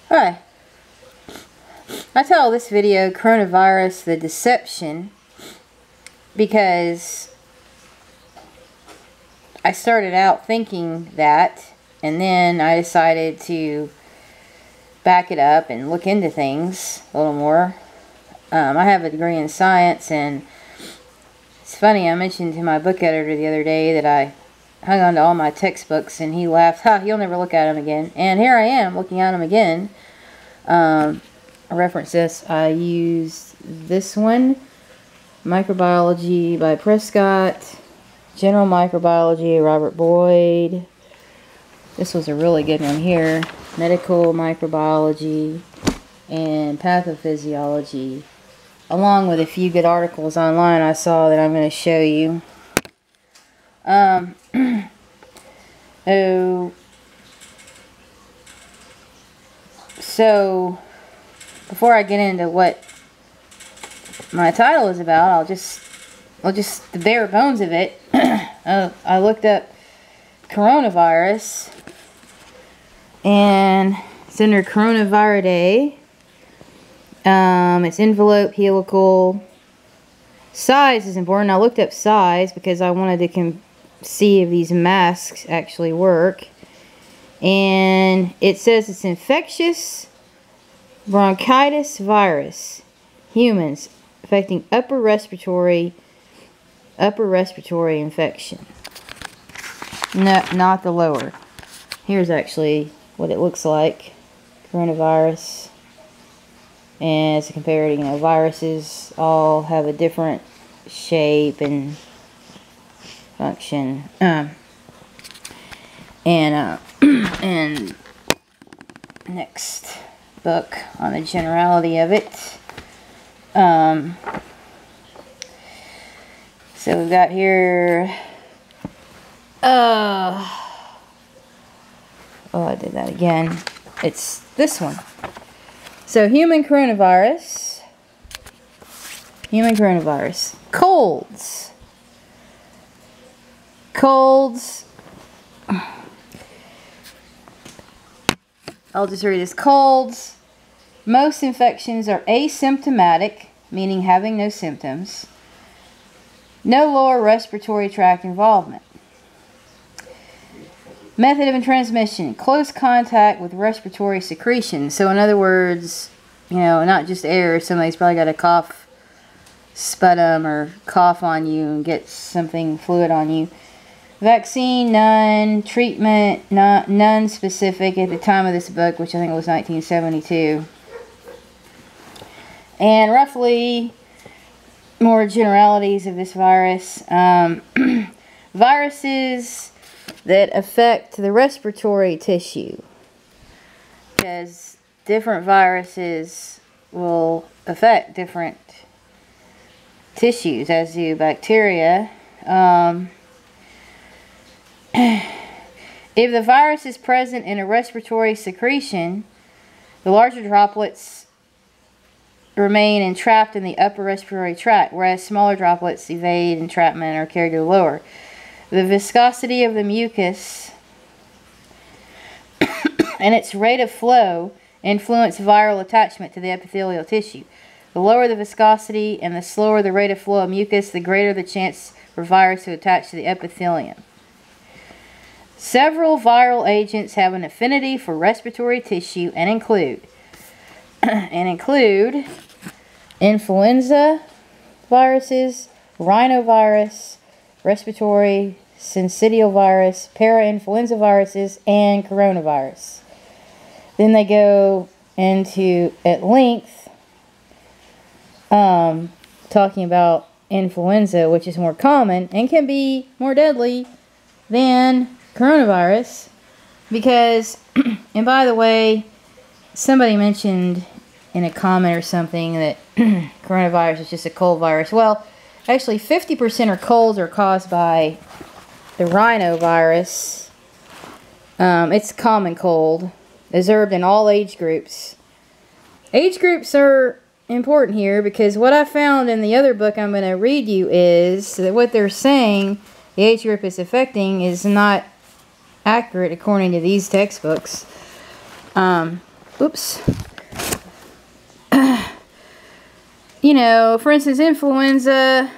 Hi. I titled this video Coronavirus, the Deception, because I started out thinking that, and then I decided to back it up and look into things a little more. I have a degree in science, and it's funny, I mentioned to my book editor the other day that I hung on to all my textbooks, and he laughed, "Ha, you'll never look at them again." And here I am, looking at them again. I reference this. I used this one, Microbiology by Prescott, General Microbiology, Robert Boyd. This was a really good one here, Medical Microbiology and Pathophysiology, along with a few good articles online I saw that I'm going to show you. So before I get into what my title is about, I'll just the bare bones of it. I looked up coronavirus, and it's under Coronavirus. It's envelope, helical. Size is important. I looked up size because I wanted to see if these masks actually work. And it says it's infectious bronchitis virus, humans, affecting upper respiratory infection. No, not the lower. Here's actually what it looks like. Coronavirus. And it's compared, viruses all have a different shape and function. And next book on the generality of it. So we've got here, oh, I did that again. It's this one. So human coronavirus. Colds. I'll just read this. Colds. Most infections are asymptomatic, meaning having no symptoms. No lower respiratory tract involvement. Method of transmission. Close contact with respiratory secretion. So in other words, not just air. Somebody's probably got a cough, sputum, or cough on you and get something fluid on you. Vaccine, none. Treatment, none specific at the time of this book, which I think was 1972. And roughly, more generalities of this virus. Viruses that affect the respiratory tissue. Because different viruses will affect different tissues, as do bacteria. If the virus is present in a respiratory secretion, the larger droplets remain entrapped in the upper respiratory tract, whereas smaller droplets evade entrapment or are carried to the lower. The viscosity of the mucus and its rate of flow influence viral attachment to the epithelial tissue. The lower the viscosity and the slower the rate of flow of mucus, the greater the chance for virus to attach to the epithelium. Several viral agents have an affinity for respiratory tissue and include influenza viruses, rhinovirus, respiratory syncytial virus, parainfluenza viruses, and coronavirus. Then they go into, at length, talking about influenza, which is more common and can be more deadly than coronavirus, because, and by the way, somebody mentioned in a comment or something that coronavirus is just a cold virus. Well, actually 50% of colds are caused by the rhinovirus. It's common cold, observed in all age groups. Age groups are important here because what I found in the other book I'm going to read you is that what they're saying the age group is affecting is not accurate according to these textbooks. oops. You know, for instance, influenza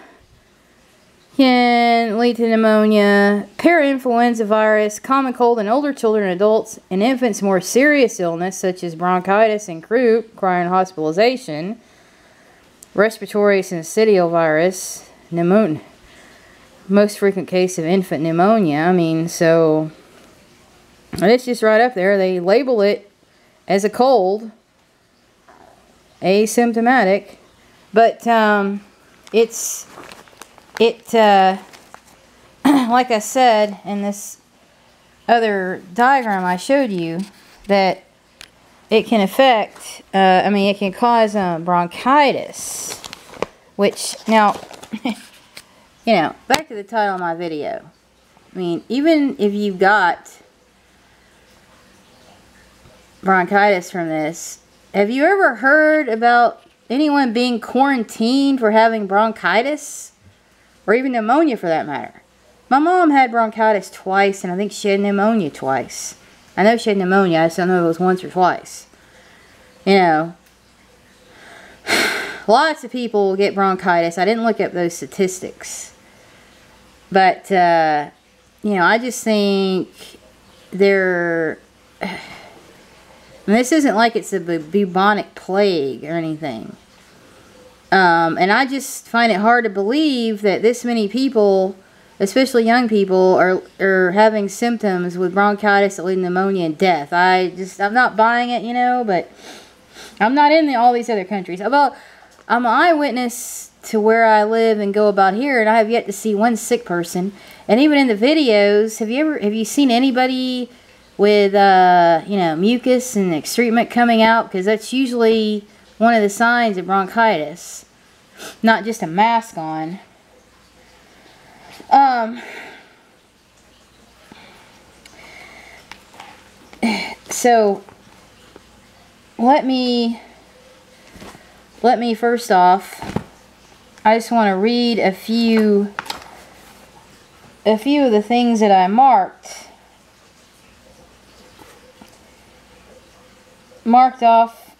can lead to pneumonia, parainfluenza virus, common cold in older children and adults, and infants more serious illness such as bronchitis and croup requiring hospitalization, respiratory syncytial virus, pneumonia, most frequent case of infant pneumonia. I mean, so, and it's just right up there. They label it as a cold, asymptomatic, but like I said in this other diagram I showed you, that it can affect, it can cause bronchitis, which, now, you know, back to the title of my video. I mean, even if you've got bronchitis from this, have you ever heard about anyone being quarantined for having bronchitis? Or even pneumonia, for that matter. My mom had bronchitis twice, and I think she had pneumonia twice. I know she had pneumonia, I just don't know if it was once or twice. You know, lots of people get bronchitis. I didn't look up those statistics. But, you know, I just think they're... And this isn't like it's a bubonic plague or anything. And I just find it hard to believe that this many people, especially young people, are having symptoms with bronchitis that lead to pneumonia and death. I'm not buying it, you know, but I'm not in all these other countries. I'm an eyewitness to where I live and go about here, and I have yet to see one sick person. And even in the videos, have you seen anybody with, you know, mucus and excrement coming out? Because that's usually one of the signs of bronchitis. Not just a mask on. So, let me first off, I just want to read a few of the things that I marked off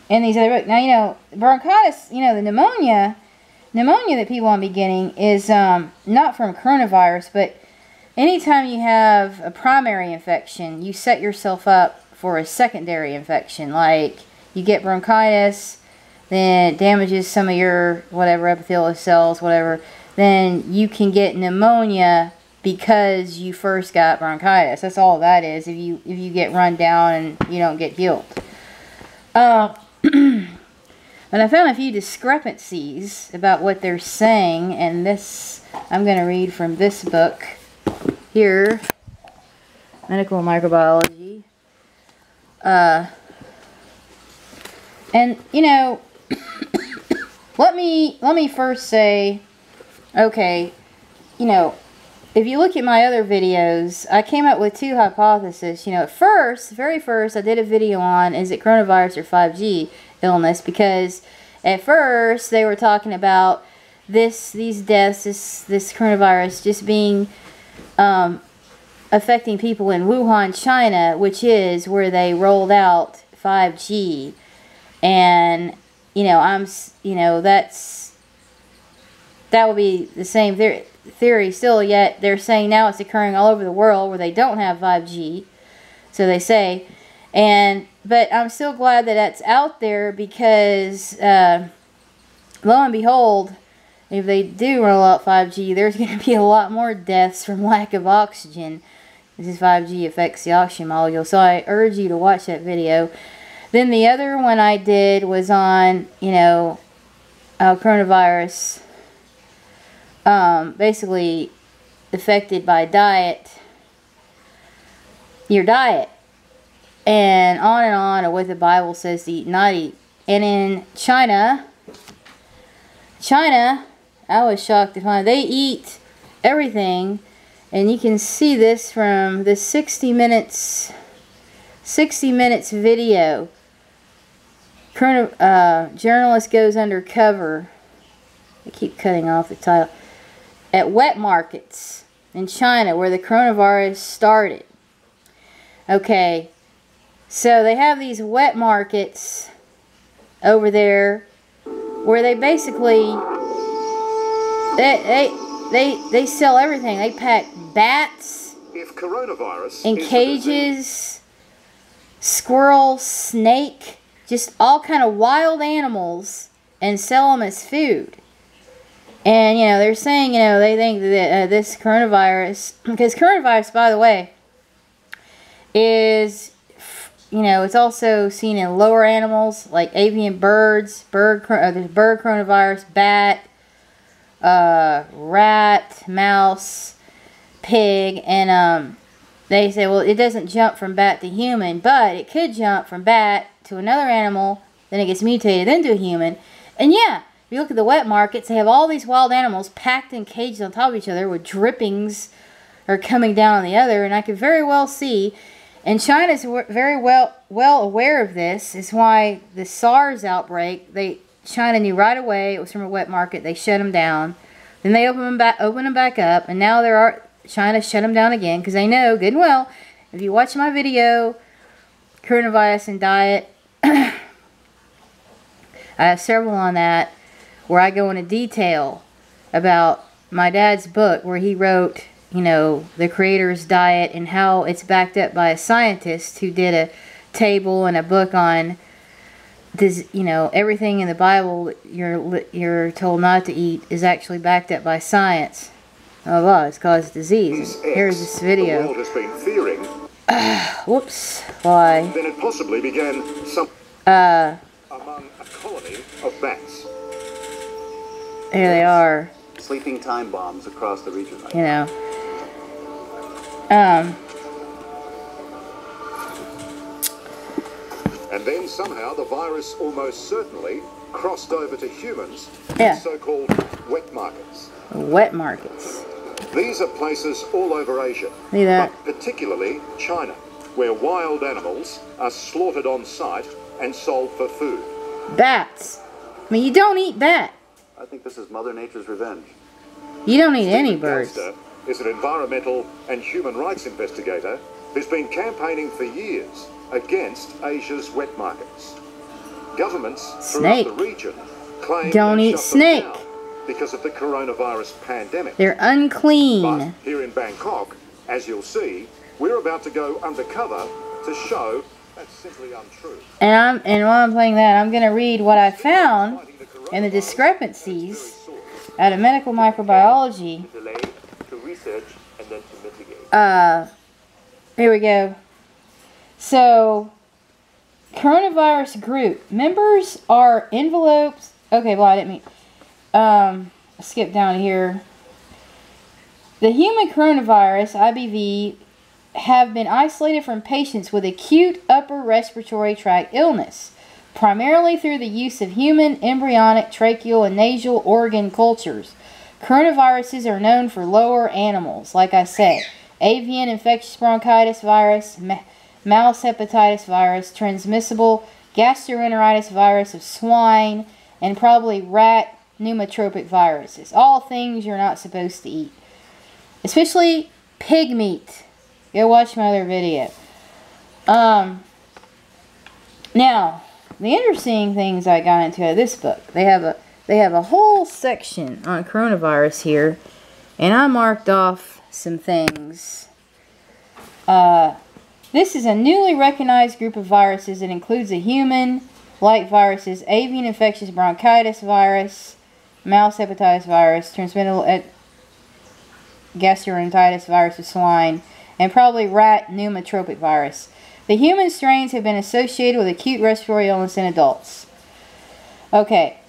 in these other books. Now, you know, bronchitis, you know, the pneumonia that people are getting is not from coronavirus, but anytime you have a primary infection, you set yourself up for a secondary infection. Like, you get bronchitis, then it damages some of your whatever epithelial cells, whatever, then you can get pneumonia because you first got bronchitis. That's all that is, if you get run down and you don't get healed. And I found a few discrepancies about what they're saying, and this, I'm going to read from this book here, Medical Microbiology. And, you know, let me first say, okay, you know, if you look at my other videos, I came up with two hypotheses. You know, very first, I did a video on, is it coronavirus or 5G illness? Because at first, they were talking about these deaths, this coronavirus just being affecting people in Wuhan, China, which is where they rolled out 5G. And, you know, that would be the same theory still, yet they're saying now it's occurring all over the world where they don't have 5G, so they say. But I'm still glad that that's out there, because lo and behold, if they do roll out 5G, there's going to be a lot more deaths from lack of oxygen. This is 5G affects the oxygen molecule, so I urge you to watch that video. Then the other one I did was on, you know, coronavirus, basically affected by your diet, and on, or what the Bible says to eat, not eat. And in China, I was shocked to find they eat everything, and you can see this from the 60 minutes video. Journalist goes undercover. I keep cutting off the title. At wet markets in China, where the coronavirus started. Okay, so they have these wet markets over there where they basically they sell everything. They pack bats in cages, squirrel, snake, just all kind of wild animals, and sell them as food. And, you know, they're saying, you know, they think that this coronavirus, because coronavirus, by the way, is, you know, it's also seen in lower animals like avian birds, there's bird coronavirus, bat, rat, mouse, pig, and they say, well, it doesn't jump from bat to human, but it could jump from bat to another animal, then it gets mutated into a human. And yeah, if you look at the wet markets, they have all these wild animals packed in cages on top of each other with drippings are coming down on the other, and I could very well see, and China's very well aware of this, is why the SARS outbreak, China knew right away it was from a wet market. They shut them down. Then they opened them back up, and now China shut them down again because they know good and well, if you watch my video, coronavirus and diet, I have several on that where I go into detail about my dad's book where he wrote, you know, the Creator's diet and how it's backed up by a scientist who did a table and a book on this, you know, everything in the Bible you're told not to eat is actually backed up by science. Oh, well, it's caused disease. Here's this video. The world has been fearing. Whoops. Why? Then it possibly began among a colony of bats. Here they are. Sleeping time bombs across the region. You know. And then somehow the virus almost certainly crossed over to humans in so-called wet markets. Wet markets. These are places all over Asia, See that? but particularly China, where wild animals are slaughtered on site and sold for food. Bats. I mean, you don't eat bat. I think this is Mother Nature's revenge. You don't eat any Stephen birds. Galster is an environmental and human rights investigator who's been campaigning for years against Asia's wet markets. Governments throughout the region claim don't eat snake because of the coronavirus pandemic. They're unclean. But here in Bangkok, as you'll see, we're about to go undercover to show that's simply untrue. And while I'm playing that, I'm going to read what I found in the discrepancies out of medical microbiology. Here we go. So, coronavirus group. Members are envelopes. Okay, well, I didn't mean. Skip down here. The human coronavirus, IBV, have been isolated from patients with acute upper respiratory tract illness, primarily through the use of human embryonic, tracheal, and nasal organ cultures. Coronaviruses are known for lower animals, like I said. Avian infectious bronchitis virus, mouse hepatitis virus, transmissible gastroenteritis virus of swine, and probably rat pneumotropic viruses. All things you're not supposed to eat. Especially pig meat. Go watch my other video. Now, the interesting things I got into this book, they have a whole section on coronavirus here, and I marked off some things. This is a newly recognized group of viruses. It includes a human-like viruses, avian infectious bronchitis virus, mouse hepatitis virus, transmissible gastroenteritis virus of swine, and probably rat pneumotropic virus. The human strains have been associated with acute respiratory illness in adults. Okay.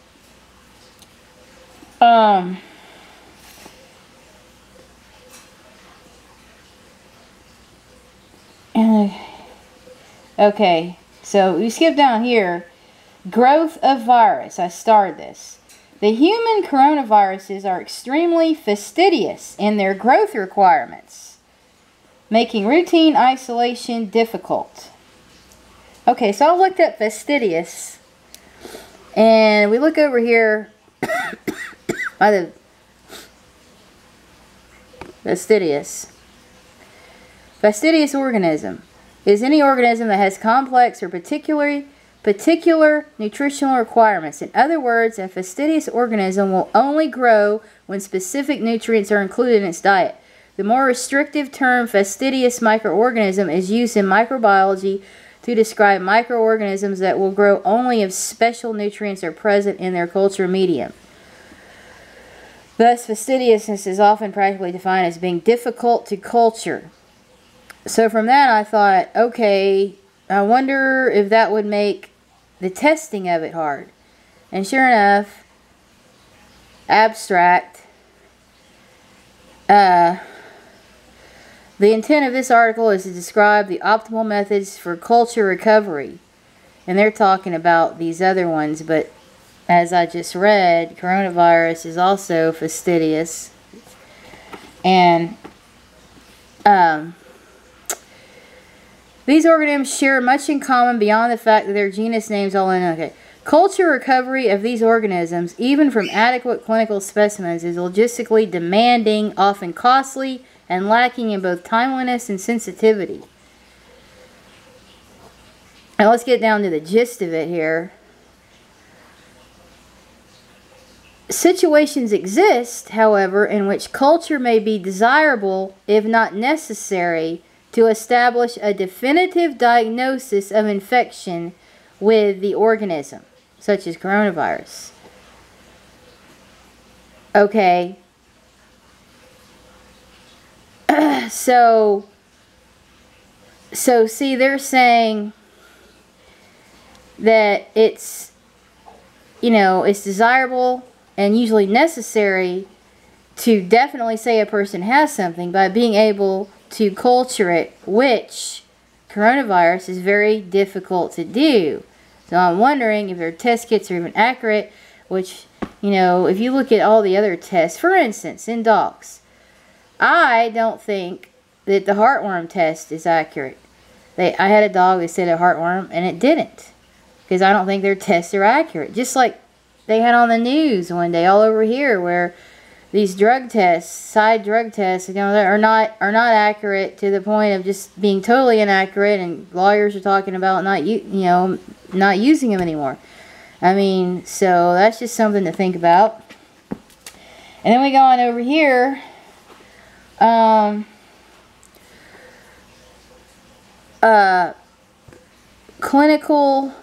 Okay, so we skip down here. Growth of virus. I started this. The human coronaviruses are extremely fastidious in their growth requirements, making routine isolation difficult. Okay, so I looked up fastidious, and we look over here by the fastidious organism. is any organism that has complex or particular nutritional requirements. In other words, a fastidious organism will only grow when specific nutrients are included in its diet. The more restrictive term fastidious microorganism is used in microbiology to describe microorganisms that will grow only if special nutrients are present in their culture medium. Thus, fastidiousness is often practically defined as being difficult to culture. So from that I thought, okay, I wonder if that would make the testing of it hard. And sure enough, abstract, the intent of this article is to describe the optimal methods for culture recovery. And they're talking about these other ones, but as I just read, coronavirus is also fastidious. And these organisms share much in common beyond the fact that their genus names all in. Okay. Culture recovery of these organisms, even from adequate clinical specimens, is logistically demanding, often costly, and lacking in both timeliness and sensitivity. Now let's get down to the gist of it here. Situations exist, however, in which culture may be desirable, if not necessary, to establish a definitive diagnosis of infection with the organism, such as coronavirus. Okay. So see, they're saying that it's, it's desirable and usually necessary to definitely say a person has something by being able to culture it, which coronavirus is very difficult to do. So I'm wondering if their test kits are even accurate, which, if you look at all the other tests, for instance, in dogs, I don't think that the heartworm test is accurate. I had a dog that said a heartworm, and it didn't, because I don't think their tests are accurate. Just like they had on the news one day all over here, where these drug tests, side drug tests, are not accurate to the point of just being totally inaccurate, and lawyers are talking about not using them anymore. I mean, so that's just something to think about. And then we go on over here. Clinical.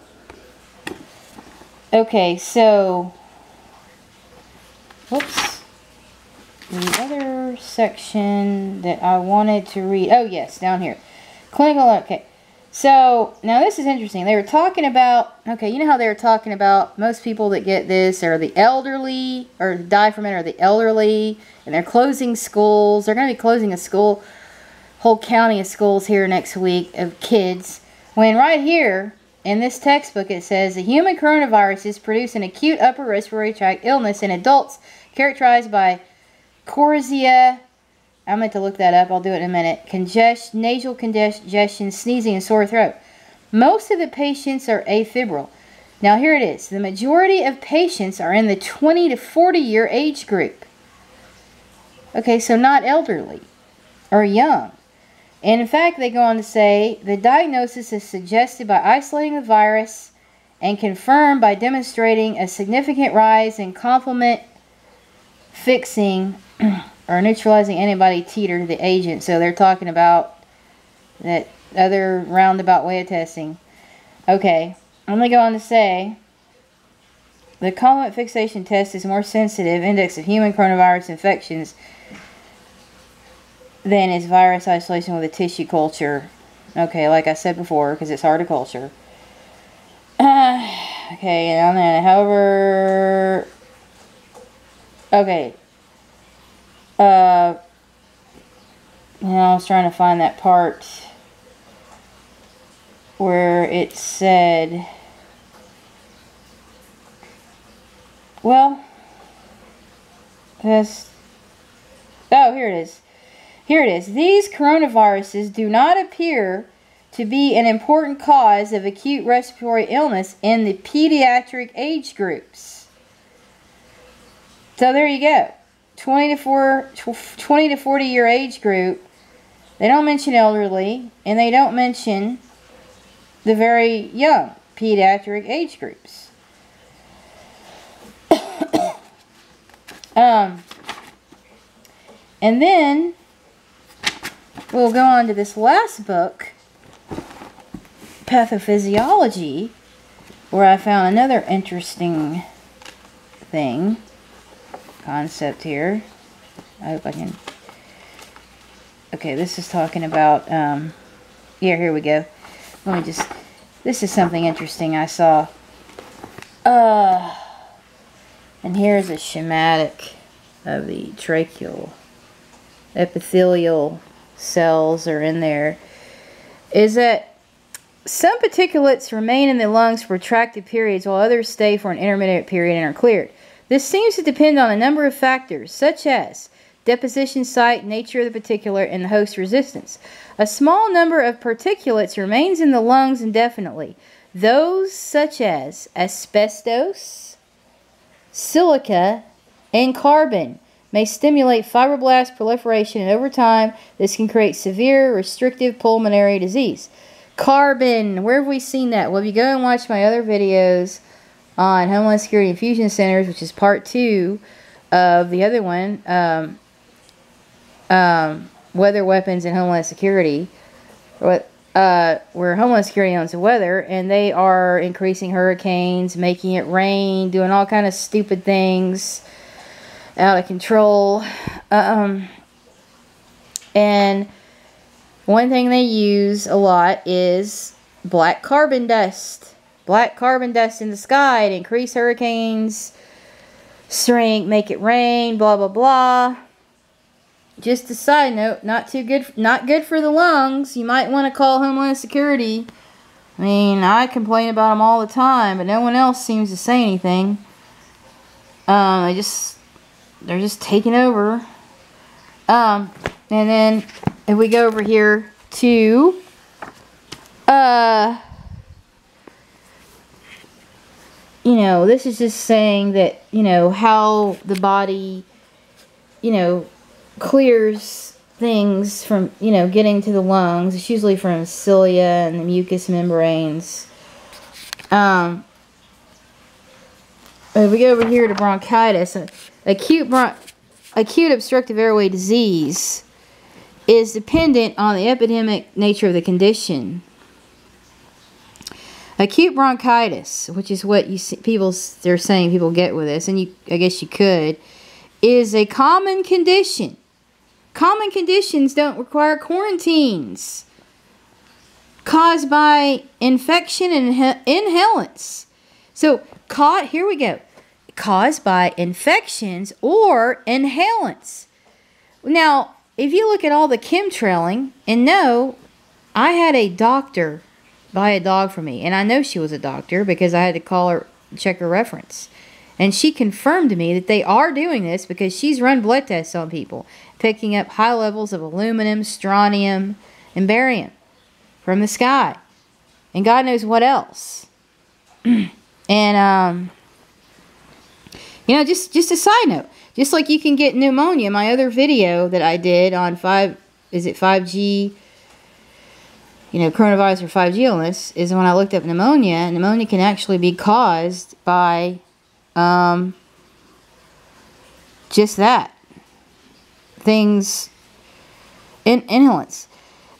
Okay, so, whoops. The other section that I wanted to read. Oh, yes, down here. Clinical, okay. So, now this is interesting. They were talking about, okay, you know how they were talking about most people that get this are the elderly, or die from it are the elderly, and they're closing schools. They're going to be closing a school, whole county of schools here next week of kids. When right here, in this textbook, it says, the human coronaviruses produce an acute upper respiratory tract illness in adults characterized by Corzia, I meant to look that up, I'll do it in a minute, nasal congestion, sneezing, and sore throat. Most of the patients are afebrile. Now here it is. The majority of patients are in the 20 to 40 year age group. Okay, so not elderly or young. And in fact, they go on to say, the diagnosis is suggested by isolating the virus and confirmed by demonstrating a significant rise in complement fixing or neutralizing antibody titer to the agent. So they're talking about that other roundabout way of testing. Okay, I'm going to go on to say, the complement fixation test is more sensitive index of human coronavirus infections than is virus isolation with a tissue culture. Okay, like I said before, because it's hard to culture. Okay, and then, however, okay. I was trying to find that part where it said, well, this, oh, here it is. Here it is. These coronaviruses do not appear to be an important cause of acute respiratory illness in the pediatric age groups. So there you go. 20 to 40 year age group. They don't mention elderly, and they don't mention the very young pediatric age groups. And then we'll go on to this last book, Pathophysiology, where I found another interesting concept here. I hope I can. Okay, this is talking about, yeah, here we go. Let me just, this is something interesting I saw. And here's a schematic of the tracheal epithelial cells are in there. Is that some particulates remain in the lungs for protracted periods while others stay for an intermittent period and are cleared. This seems to depend on a number of factors, such as deposition site, nature of the particulate, and the host resistance. A small number of particulates remains in the lungs indefinitely. Those such as asbestos, silica, and carbon may stimulate fibroblast proliferation, and over time this can create severe restrictive pulmonary disease. Carbon, where have we seen that? Well, if you go and watch my other videos on Homeland Security Infusion Centers, which is part 2 of the other one, weather weapons and Homeland Security, where Homeland Security owns the weather, and they are increasing hurricanes, making it rain, doing all kind of stupid things, out of control. And one thing they use a lot is black carbon dust. Black carbon dust in the sky to increase hurricanes, strength, make it rain, blah, blah, blah. Just a side note, not good for the lungs. You might want to call Homeland Security. I mean, I complain about them all the time, but no one else seems to say anything. They're just taking over. And then if we go over here to you know, this is just saying that, you know, how the body, you know, clears things from, you know, getting to the lungs. It's usually from cilia and the mucous membranes. If we go over here to bronchitis, acute obstructive airway disease is dependent on the epidemic nature of the condition. Acute bronchitis, which is what you see, they're saying people get with this, and I guess you could, is a common condition. Common conditions don't require quarantines caused by infection and inhalants. So, here we go. Caused by infections or inhalants. Now, if you look at all the chemtrailing, and no, I had a doctor buy a dog for me, and I know she was a doctor because I had to call her, check her reference. And she confirmed to me that they are doing this because she's run blood tests on people, picking up high levels of aluminum, strontium, and barium from the sky. And God knows what else. And, you know, just a side note. Just like you can get pneumonia, my other video that I did on 5G, you know, coronavirus or 5G illness, is when I looked up pneumonia. And pneumonia can actually be caused by just that. Things, inhalants.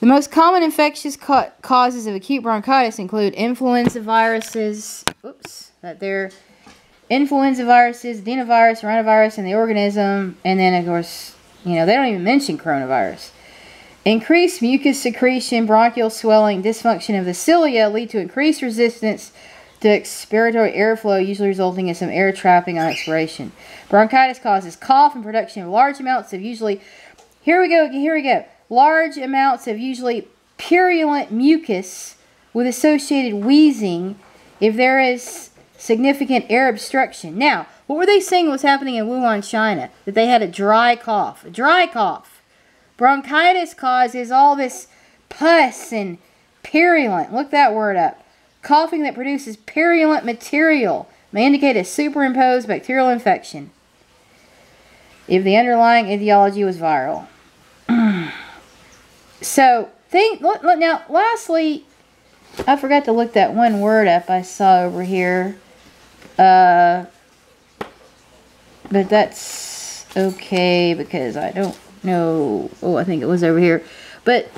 The most common infectious causes of acute bronchitis include influenza viruses. Influenza viruses, adenovirus, rhinovirus in the organism, and then, of course, you know, they don't even mention coronavirus. Increased mucus secretion, bronchial swelling, dysfunction of the cilia lead to increased resistance to expiratory airflow, usually resulting in some air trapping on expiration. Bronchitis causes cough and production of large amounts of usually, here we go, large amounts of usually purulent mucus with associated wheezing if there is significant air obstruction. Now, what were they saying was happening in Wuhan, China? That they had a dry cough. A dry cough. Bronchitis causes all this pus and purulent. Look that word up. Coughing that produces purulent material may indicate a superimposed bacterial infection if the underlying etiology was viral. So, look, now, lastly, I forgot to look that one word up I saw over here. But that's okay because I don't know. Oh, I think it was over here. But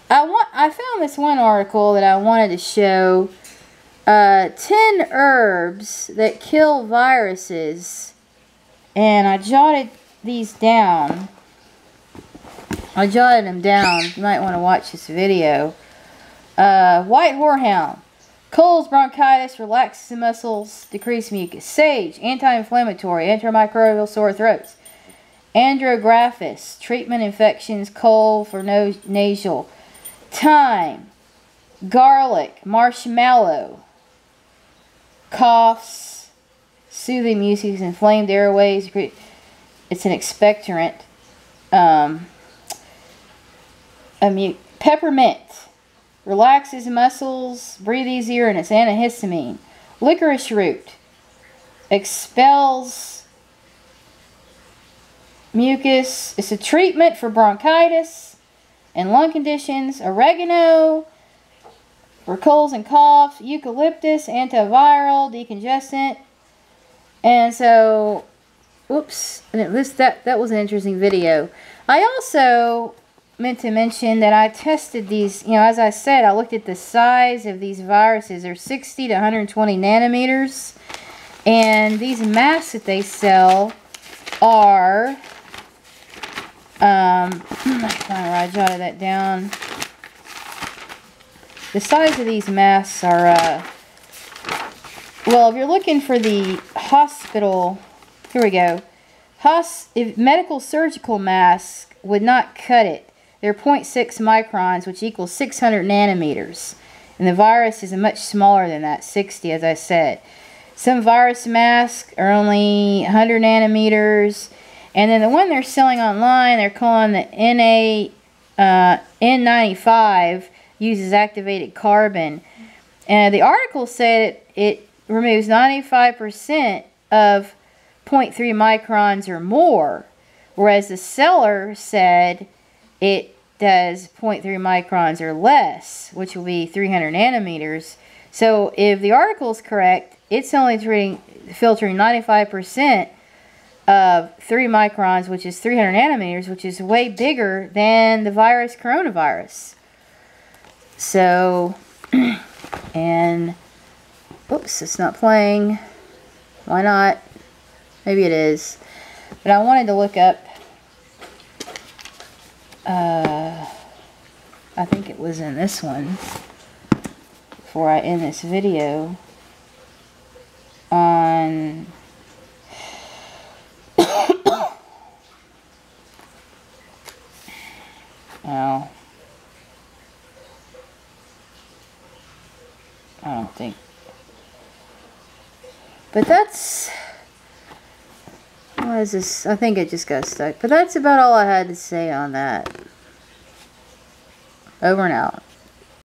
I found this one article that I wanted to show. 10 herbs that kill viruses. And I jotted these down. I jotted them down. You might want to watch this video. White horehound. Colds, bronchitis, relaxes the muscles, decrease mucus. Sage, anti-inflammatory, antimicrobial, sore throats. Andrographis, treatment infections, cold for nasal. Thyme, garlic, marshmallow, coughs, soothing mucus, inflamed airways. It's an expectorant. Peppermint relaxes muscles, breathe easier, and it's antihistamine. Licorice root expels mucus. It's a treatment for bronchitis and lung conditions. Oregano for colds and coughs. Eucalyptus, antiviral, decongestant. And so, whoops, that was an interesting video. I also meant to mention that I tested these, as I said, I looked at the size of these viruses. They're 60 to 120 nanometers. And these masks that they sell are, I jotted that down. The size of these masks are, well, if you're looking for the hospital, here we go. If medical surgical mask would not cut it. They're 0.6 microns, which equals 600 nanometers. And the virus is much smaller than that, 60, as I said. Some virus masks are only 100 nanometers. And then the one they're selling online, they're calling the N95, uses activated carbon. And the article said it removes 95% of 0.3 microns or more. Whereas the seller said it does 0.3 microns or less, which will be 300 nanometers. So if the article is correct, it's only filtering 95% of 3 microns, which is 300 nanometers, which is way bigger than the virus coronavirus. So, and, oops, it's not playing. Why not? Maybe it is. But I wanted to look up, I think it was in this one, before I end this video, on oh, I don't think, but that's, what is this? I think it just got stuck. But that's about all I had to say on that. Over and out.